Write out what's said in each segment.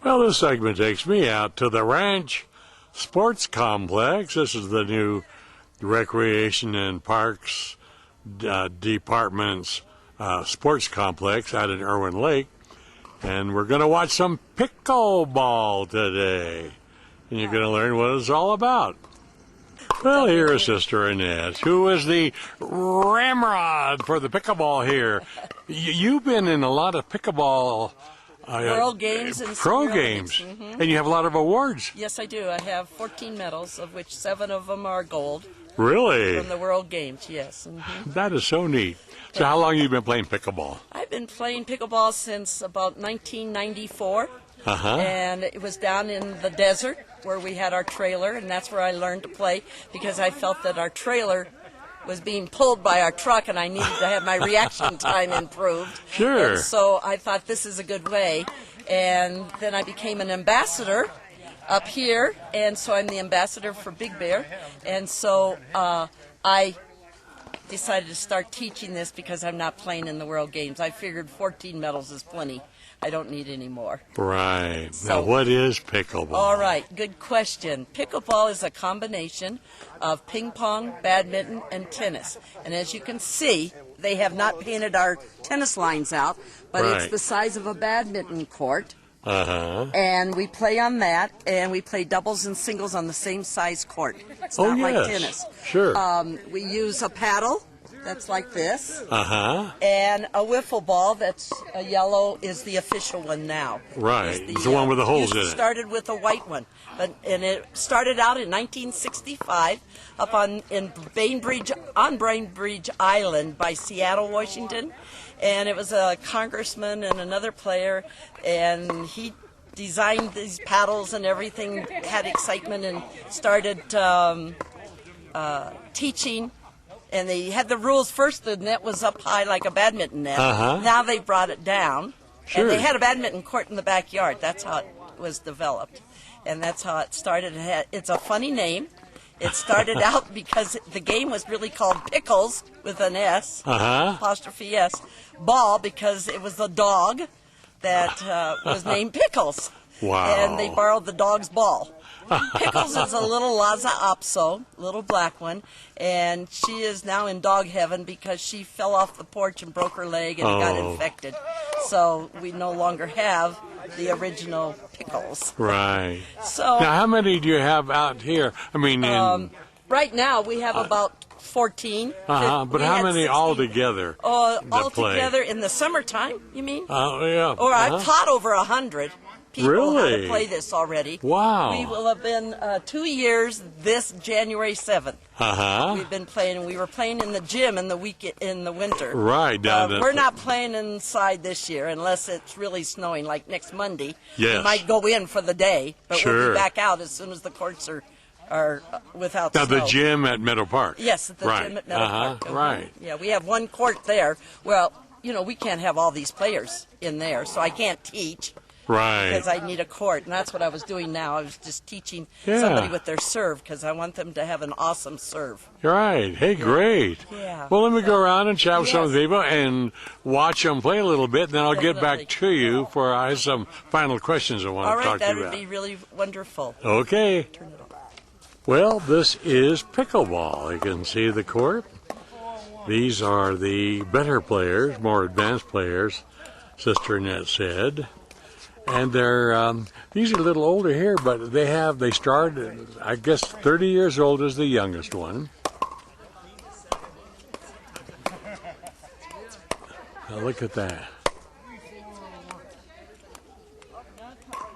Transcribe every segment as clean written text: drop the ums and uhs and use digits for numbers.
Well, this segment takes me out to the Ranch Sports Complex. This is the new Recreation and Parks Department's sports complex out in Irwin Lake. And we're going to watch some pickleball today. And you're going to learn what it's all about. Well, here is Sister Annette, who is the ramrod for the pickleball here. You've been in a lot of pickleball World Games and pro games, mm-hmm. And you have a lot of awards. Yes, I do. I have 14 medals, of which 7 of them are gold. Really? From the World Games, yes. Mm-hmm. That is so neat. So how long have you been playing pickleball? I've been playing pickleball since about 1994. And it was down in the desert where we had our trailer, and that's where I learned to play because I felt that our trailer was being pulled by our truck and I needed to have my reaction time improved. Sure. And so I thought this is a good way. And then I became an ambassador up here, and so I'm the ambassador for Big Bear. And so I decided to start teaching this because I'm not playing in the World Games. I figured 14 medals is plenty. I don't need any more. Right. So, now, what is pickleball? All right. Good question. Pickleball is a combination of ping pong, badminton, and tennis. And as you can see, they have not painted our tennis lines out, but right. It's the size of a badminton court. Uh-huh. And we play on that, and we play doubles and singles on the same size court. It's not like tennis. Sure. We use a paddle that's like this. Uh-huh. And a wiffle ball that's a yellow is the official one now. Right. It's the one with the holes in it. Started with a white one. And it started out in 1965 up on Bainbridge Island by Seattle, Washington. And it was a congressman and another player, and he designed these paddles and everything, had excitement, and started teaching. And they had the rules. First, the net was up high like a badminton net. Now they brought it down. Sure. And they had a badminton court in the backyard. That's how it was developed. And that's how it started. It's a funny name. It started out because the game was really called Pickles with an S, apostrophe S, ball, because it was the dog that was named Pickles. Wow. And they borrowed the dog's ball. Pickles is a little Lhasa Apso, little black one, and she is now in dog heaven because she fell off the porch and broke her leg and got infected. So we no longer have the original Pickles. Right. So now, how many do you have out here? I mean, right now we have about 14. But how many 16. all together? All together in the summertime, you mean? Oh, yeah. Or I've taught over 100. People how to play this already. Wow. We will have been 2 years this January 7th. We've been playing, and we were playing in the gym in the winter. Right. We're not playing inside this year unless it's really snowing, like next Monday. Yes. We might go in for the day, but we'll Sure. be back out as soon as the courts are without Now, snow. the gym at Meadow Park. Yes, at the gym at Meadow Park. Right. Yeah, we have one court there. Well, we can't have all these players in there, so I can't teach. Right. Because I need a court, and that's what I was doing now. I was just teaching somebody with their serve because I want them to have an awesome serve. Right. Hey, great. Yeah. Well, let me go around and chat with some of the people and watch them play a little bit, and then I'll get back to you for I have some final questions I want to talk to you about. All right, that would be really wonderful. Okay. Turn it off. Well, this is pickleball. You can see the court. These are the better players, more advanced players, Sister Annette said. And they're these are a little older here, but they started, I guess, 30 years old is the youngest one. Now look at that.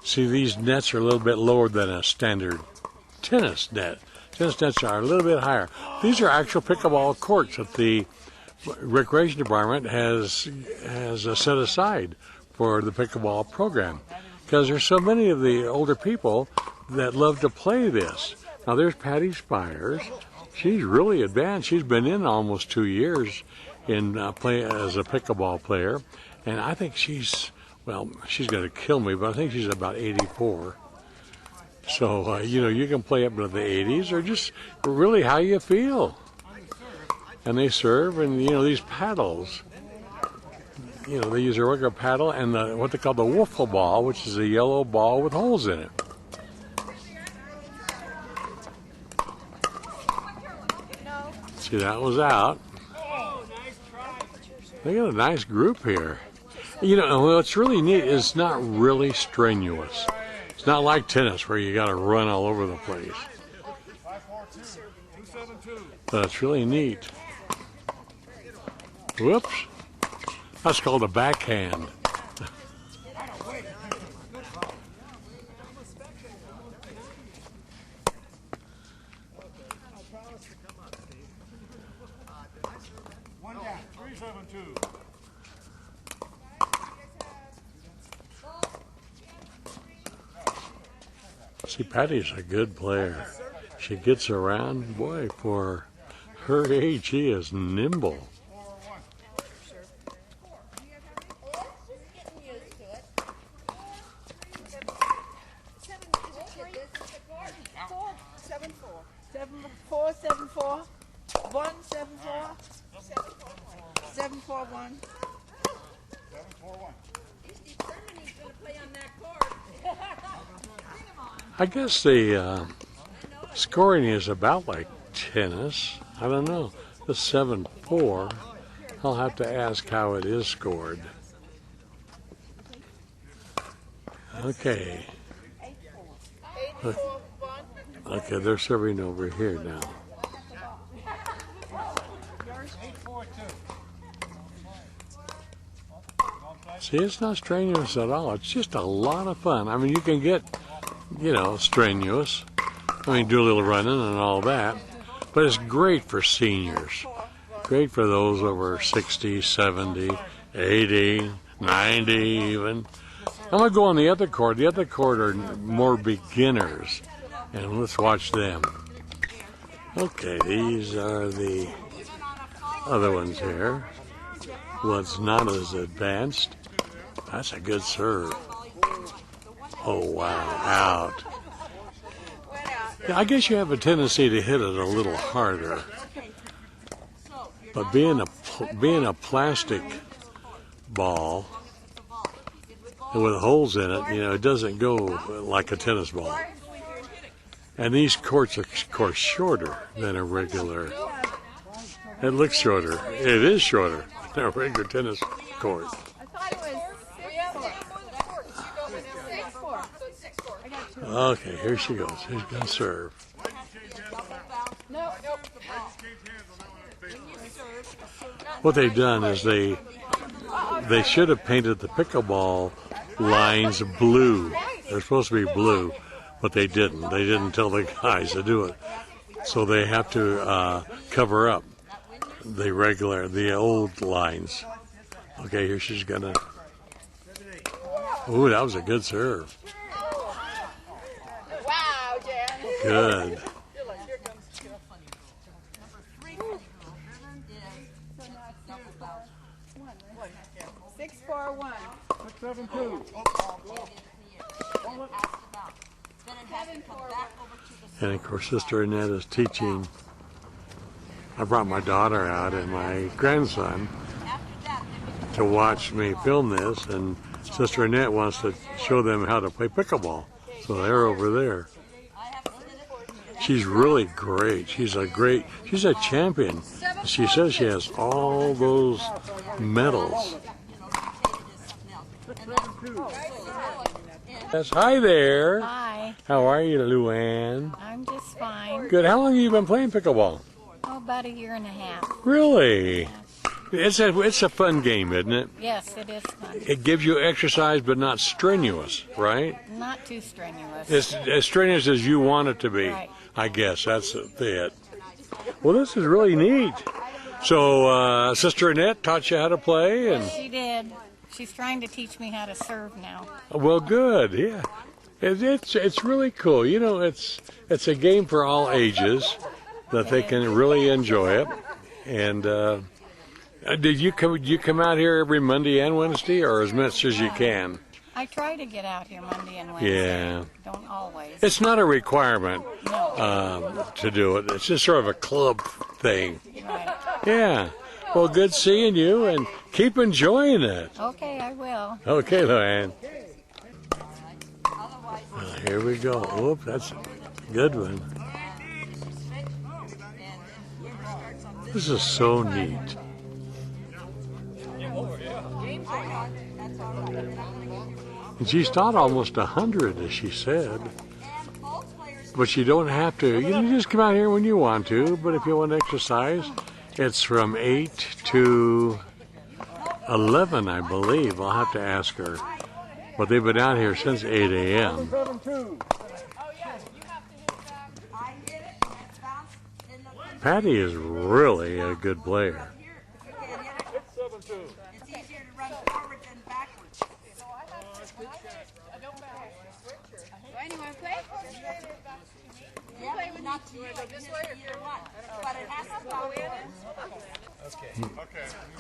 See, these nets are a little bit lower than a standard tennis net. Tennis nets are a little bit higher. These are actual pickleball courts that the Recreation Department has set aside for the pickleball program, because there's so many of the older people that love to play this. Now there's Patty Spires. She's really advanced. She's been in almost 2 years in play as a pickleball player, and I think she's going to kill me, but I think she's about 84. So you can play up to the 80s, or just really how you feel. And they serve, and these paddles. you know, they use a regular paddle and what they call the wiffle ball, which is a yellow ball with holes in it. See, that was out. They got a nice group here. You know, what's really neat is it's not really strenuous. It's not like tennis where you got to run all over the place. But it's really neat. Whoops. That's called a backhand. One down. 3-7-2. See, Patty's a good player. She gets around. Boy, for her age, she is nimble. I guess the scoring is about like tennis. I don't know. The 7-4. I'll have to ask how it is scored. Okay. Okay, they're serving over here now. See, it's not strenuous at all. It's just a lot of fun. I mean, you can get, you know, strenuous. I mean, do a little running and all that. But it's great for seniors. Great for those over 60, 70, 80, 90 even. I'm going to go on the other court. The other court are more beginners. And let's watch them. Okay, these are the other ones here. One's not as advanced. That's a good serve. Oh, wow, out. Yeah, I guess you have a tendency to hit it a little harder. But being a plastic ball with holes in it, you know, it doesn't go like a tennis ball. And these courts are, of course, shorter than a regular. It looks shorter. It is shorter than a regular tennis court. Okay, here she goes. She's going to serve. What they've done is they should have painted the pickleball lines blue. They're supposed to be blue, but they didn't. They didn't tell the guys to do it. So they have to cover up the old lines. Okay, here she's going to... Ooh, that was a good serve. Good. And of course, Sister Annette is teaching. I brought my daughter out and my grandson to watch me film this, and Sister Annette wants to show them how to play pickleball. So they're over there. She's really great. She's a champion. She says she has all those medals. Yes, hi there. Hi. How are you, Luann? I'm just fine. Good. How long have you been playing pickleball? Oh, about 1.5 years. Really? It's a fun game, isn't it? Yes, it is fun. It gives you exercise, but not strenuous, right? Not too strenuous. It's as strenuous as you want it to be. Right. I guess that's it. Well, this is really neat. So, Sister Annette taught you how to play, and She did. She's trying to teach me how to serve now. well, good. Yeah, it's really cool. You know, it's a game for all ages that they can really enjoy it. And did you come out here every Monday and Wednesday, or as much as you can? I try to get out here Monday and Wednesday. Yeah. Don't always. It's not a requirement to do it. It's just sort of a club thing. Right. Yeah. Well, good seeing you, and keep enjoying it. Okay, I will. Okay, Luann. Well, here we go. Whoop, that's a good one. This is so neat. And she's taught almost 100, as she said. But you don't have to. You can just come out here when you want to. But if you want to exercise, it's from 8 to 11, I believe. I'll have to ask her. But they've been out here since 8 a.m. Patty is really a good player.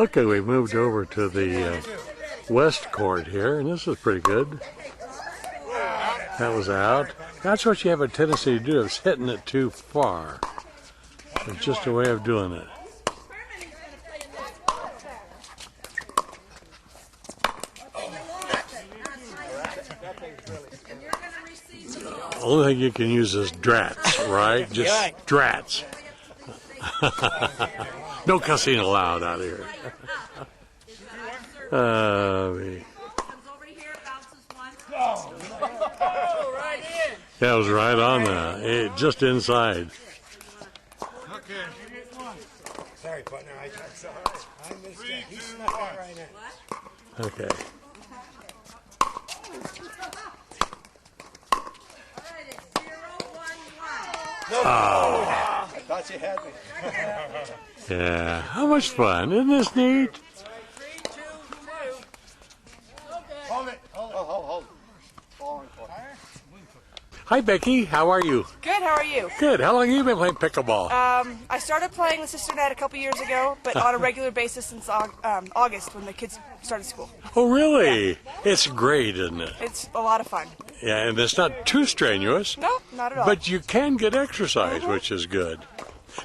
Okay, we moved over to the west court here, and this is pretty good. That was out. That's what you have a tendency to do, is hitting it too far. It's just a way of doing it. The only thing you can use is drats, right? Just drats. No cussing allowed out here. That was right on just inside. Sorry, partner. I missed that. He snuck out right now. Okay. Oh. I thought you had me. Yeah. How much fun. Isn't this neat? Hold it. Hold it. Hi, Becky. How are you? Good, how are you? Good. How long have you been playing pickleball? I started playing with Sister Nat a couple years ago, but on a regular basis since August when the kids started school. Oh, really? It's great, isn't it? It's a lot of fun. Yeah, and it's not too strenuous. No, not at all. But you can get exercise, which is good.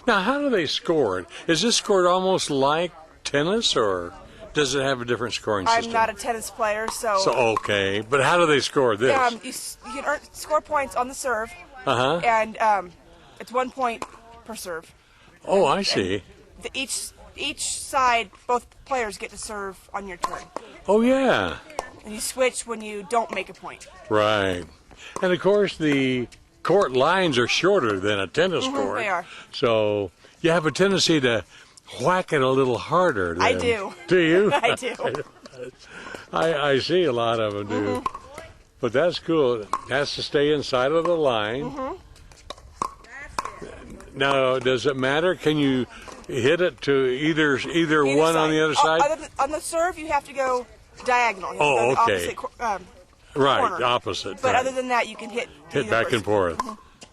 Now, how do they score it? Is this scored almost like tennis, or does it have a different scoring system? I'm not a tennis player, so... So, okay. But how do they score this? You can score points on the serve, Uh-huh. and it's 1 point per serve. Oh, I see. Each side, both players get to serve on your turn. Oh, yeah. And you switch when you don't make a point. Right. And, of course, the court lines are shorter than a tennis court. They are. So you have a tendency to whack it a little harder. Then. I do. Do you? I do. I see a lot of them do. But that's cool. It has to stay inside of the line. Now, does it matter? Can you hit it to either one side. on the other side? On the serve, you have to go diagonal. You Oh, have to go okay. Right, Right, opposite. But right. other than that, you can hit back and forth.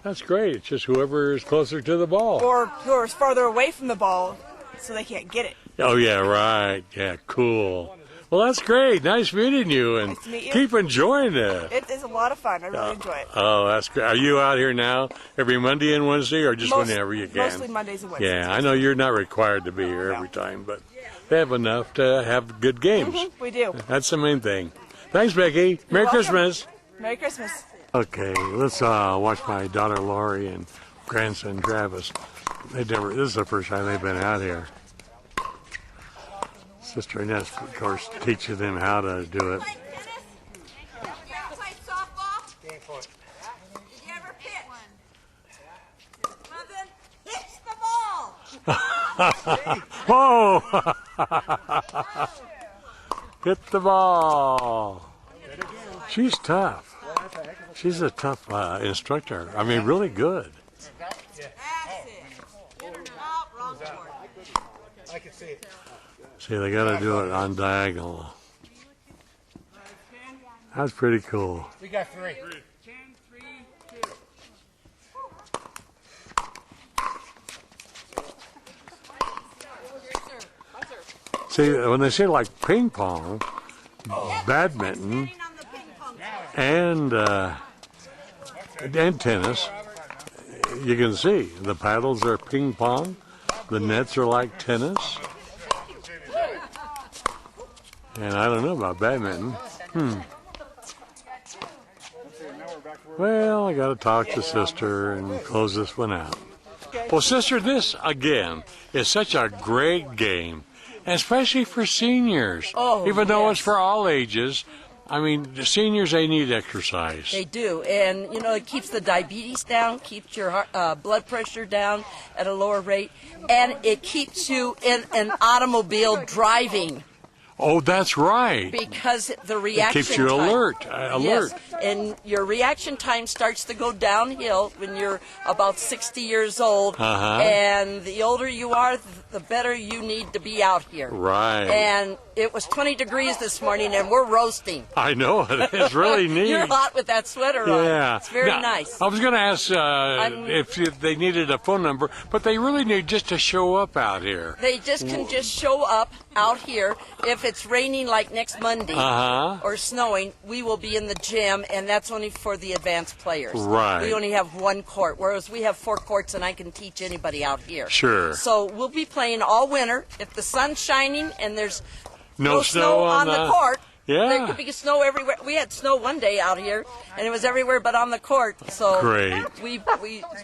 That's great. It's just whoever is closer to the ball. Or whoever's farther away from the ball, so they can't get it. Oh, yeah, right. Yeah, cool. Well, that's great. Nice meeting you, and Nice to meet you. keep enjoying it. It is a lot of fun. I really enjoy it. Oh, that's great. Are you out here now every Monday and Wednesday, or just whenever you can? Mostly Mondays and Wednesdays. Yeah, I know you're not required to be here every time, but they have enough to have good games. We do. That's the main thing. Thanks, Becky. Merry welcome. Christmas. Merry Christmas. Okay, let's watch my daughter Lori and grandson Travis. This is the first time they've been out here. Sister Annette, of course, teaching them how to do it. Play tennis? You ever play softball? Did you ever pitch? Well then, pitch the ball! Whoa! Hit the ball. She's tough. She's a tough instructor. I mean, really good. That's it. Oh, wrong board. I can see it. See, they got to do it on diagonal. That's pretty cool. We got 3. See, when they say like ping pong, badminton, and tennis, you can see the paddles are ping pong, the nets are like tennis. And I don't know about badminton. Well, I got to talk to Sister and close this one out. Well, Sister, this, again, is such a great game, especially for seniors. Oh, even though yes. it's for all ages. I mean, the seniors, they need exercise. They do, and you know, it keeps the diabetes down, keeps your blood pressure down at a lower rate, and it keeps you in an automobile driving. Oh, that's right. Because the It reaction keeps you time, alert. Yes, and your reaction time starts to go downhill when you're about 60 years old. And the older you are, the better you need to be out here. Right. And it was 20 degrees this morning, and we're roasting. I know it. It's really neat. You're hot with that sweater on. Yeah. It's very Now, nice. I was going to ask if they needed a phone number, but they really need just to show up out here. They just can just show up out here. If it's raining like next Monday or snowing, we will be in the gym, and that's only for the advanced players. Right. We only have one court, whereas we have 4 courts, and I can teach anybody out here. Sure. So we'll be playing all winter. If the sun's shining and there's No snow on the court, Yeah. there could be snow everywhere. We had snow one day out here, and it was everywhere but on the court. So Great. we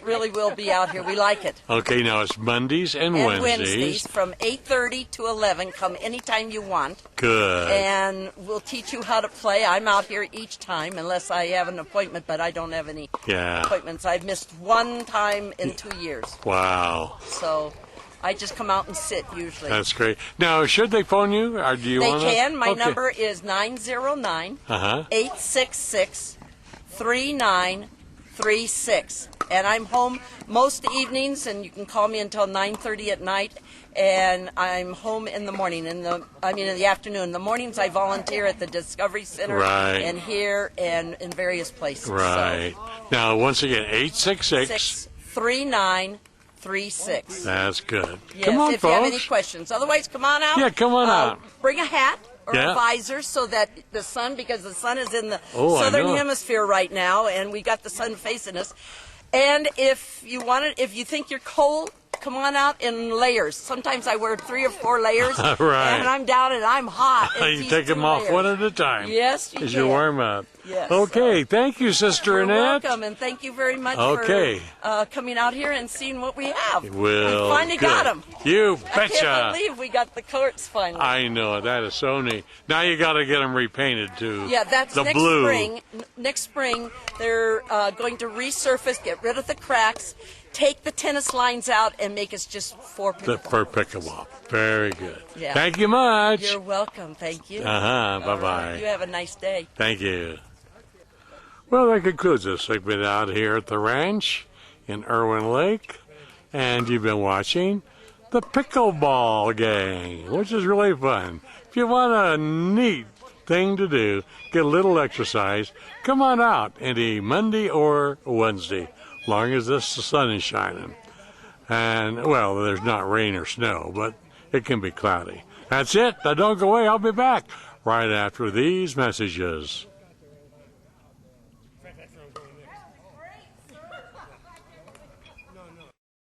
really will be out here. We like it. Okay, now it's Mondays and And Wednesdays. from 8:30 to 11. Come anytime you want. Good. And we'll teach you how to play. I'm out here each time unless I have an appointment, but I don't have any Yeah. appointments. I've missed one time in 2 years. Wow. So I just come out and sit usually. That's great. Now, should they phone you, or do you They want to? can. My Okay. number is 909-866-3936. And I'm home most evenings, and you can call me until 9:30 at night. And I'm home in the morning. In the afternoon. In the mornings, I volunteer at the Discovery Center Right. and here and in various places. Right. Now, once again, 866. 3936. That's good. Yes, Come on, if you have any folks. questions. Otherwise, come on out. Yeah, come on out. Bring a hat or Yeah. a visor so that the sun, because the sun is in the Oh, I southern know. hemisphere right now, and we got the sun facing us. And if you think you're cold, come on out in layers. Sometimes I wear 3 or 4 layers, Right. and I'm down and I'm hot. It's You these take 2 them off layers. one at a time. Yes, you As you can. warm up. Yes. Okay, thank you, Sister You're Annette. welcome, and thank you very much Okay. for coming out here and seeing what we have. Well, we finally good. got them. You I betcha. can't believe we got the courts finally. I know, that is so neat. Now you got to get them repainted too. Yeah, that's the next blue. spring. Next spring, they're going to resurface, get rid of the cracks, take the tennis lines out, and make us just for The pickleball. for pickleball. Very good. Yeah. Thank you much. You're welcome. Thank you. Bye All bye. right. You have a nice day. Thank you. Well, that concludes this segment out here at the ranch in Irwin Lake. And you've been watching the Pickleball Gang, which is really fun. If you want a neat thing to do, get a little exercise, come on out any Monday or Wednesday, long as the sun is shining. And, well, there's not rain or snow, but it can be cloudy. That's it. Now don't go away. I'll be back right after these messages.